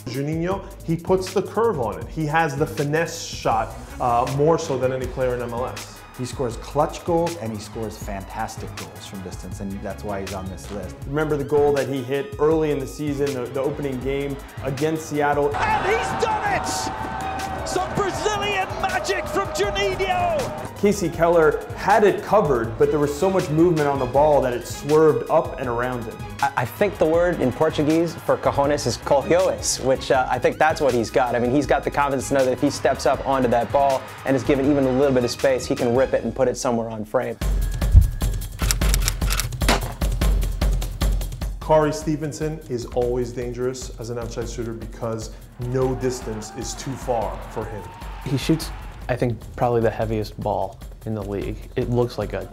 Juninho, he puts the curve on it. He has the finesse shot more so than any player in MLS. He scores clutch goals and he scores fantastic goals from distance, and that's why he's on this list. Remember the goal that he hit early in the season, the opening game against Seattle. And he's done it! Some Brazilian magic from Juninho! Casey Keller had it covered, but there was so much movement on the ball that it swerved up and around him. I think the word in Portuguese for cojones is colhões, which I think that's what he's got. I mean, he's got the confidence to know that if he steps up onto that ball and is given even a little bit of space, he can rip it and put it somewhere on frame. Khari Stephenson is always dangerous as an outside shooter because no distance is too far for him. He shoots, I think, probably the heaviest ball in the league. It looks like a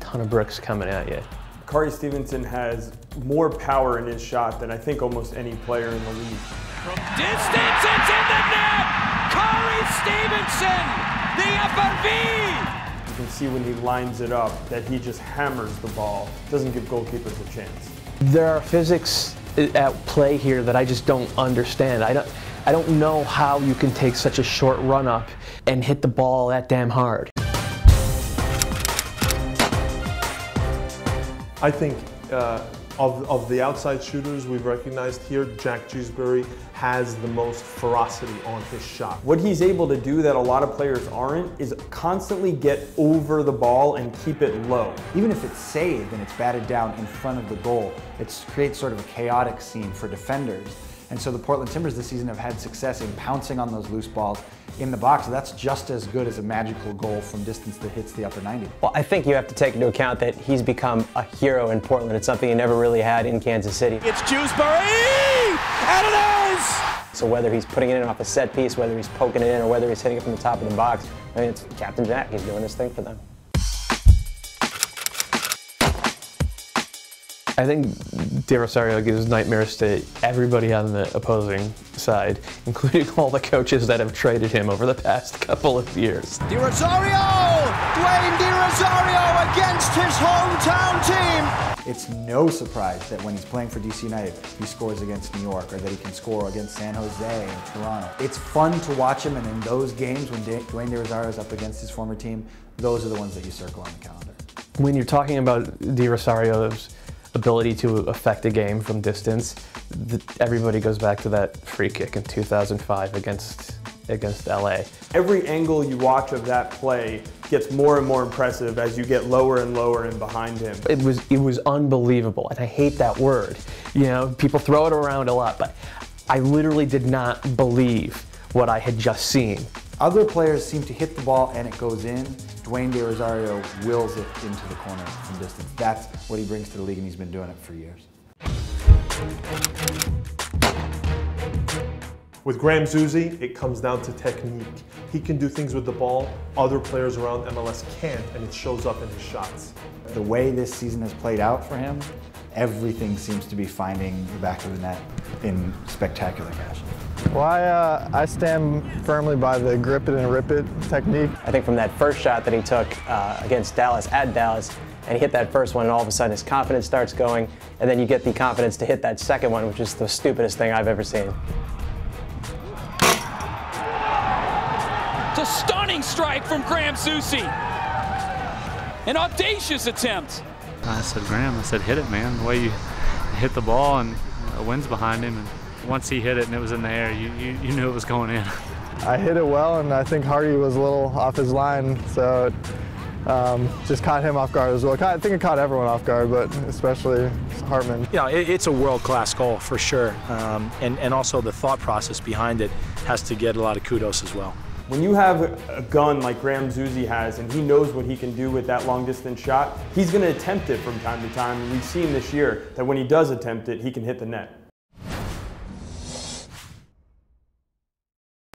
ton of bricks coming at you. Khari Stephenson has more power in his shot than I think almost any player in the league. From distance, it's in the net! Khari Stephenson, the upper V! You can see when he lines it up that he just hammers the ball, doesn't give goalkeepers a chance. There are physics at play here that I just don't understand. I don't know how you can take such a short run up and hit the ball that damn hard. I think of the outside shooters we've recognized here, Jewsbury has the most ferocity on his shot. What he's able to do that a lot of players aren't is constantly get over the ball and keep it low. Even if it's saved and it's batted down in front of the goal, it creates sort of a chaotic scene for defenders. And so the Portland Timbers this season have had success in pouncing on those loose balls in the box. That's just as good as a magical goal from distance that hits the upper 90. Well, I think you have to take into account that he's become a hero in Portland. It's something he never really had in Kansas City. It's Jewsbury! And it is! So whether he's putting it in off a set piece, whether he's poking it in, or whether he's hitting it from the top of the box, I mean, it's Captain Jack. He's doing his thing for them. I think De Rosario gives nightmares to everybody on the opposing side, including all the coaches that have traded him over the past couple of years. De Rosario! Dwayne De Rosario against his hometown team! It's no surprise that when he's playing for DC United, he scores against New York, or that he can score against San Jose and Toronto. It's fun to watch him, and in those games when Dwayne De Rosario is up against his former team, those are the ones that you circle on the calendar. When you're talking about De Rosario's ability to affect a game from distance, everybody goes back to that free kick in 2005 against LA. Every angle you watch of that play gets more and more impressive as you get lower and lower in behind him. It was unbelievable, and I hate that word. You know, people throw it around a lot, but I literally did not believe what I had just seen. Other players seem to hit the ball and it goes in. Dwayne De Rosario wills it into the corner from distance. That's what he brings to the league, and he's been doing it for years. With Zusi, it comes down to technique. He can do things with the ball other players around MLS can't, and it shows up in his shots. The way this season has played out for him, everything seems to be finding the back of the net in spectacular fashion. Well, I stand firmly by the grip it and rip it technique. I think from that first shot that he took against Dallas, at Dallas, and he hit that first one, and all of a sudden his confidence starts going, and then you get the confidence to hit that second one, which is the stupidest thing I've ever seen. It's a stunning strike from Zusi. An audacious attempt. I said, Graham, I said, hit it, man. The way you hit the ball and the wind's behind him. And once he hit it and it was in the air, you knew it was going in. I hit it well, and I think Hardy was a little off his line, so it just caught him off guard as well. I think it caught everyone off guard, but especially Hartman. You know, it's a world-class goal for sure, and also the thought process behind it has to get a lot of kudos as well. When you have a gun like Zusi has, and he knows what he can do with that long-distance shot, he's going to attempt it from time to time, and we've seen this year that when he does attempt it, he can hit the net.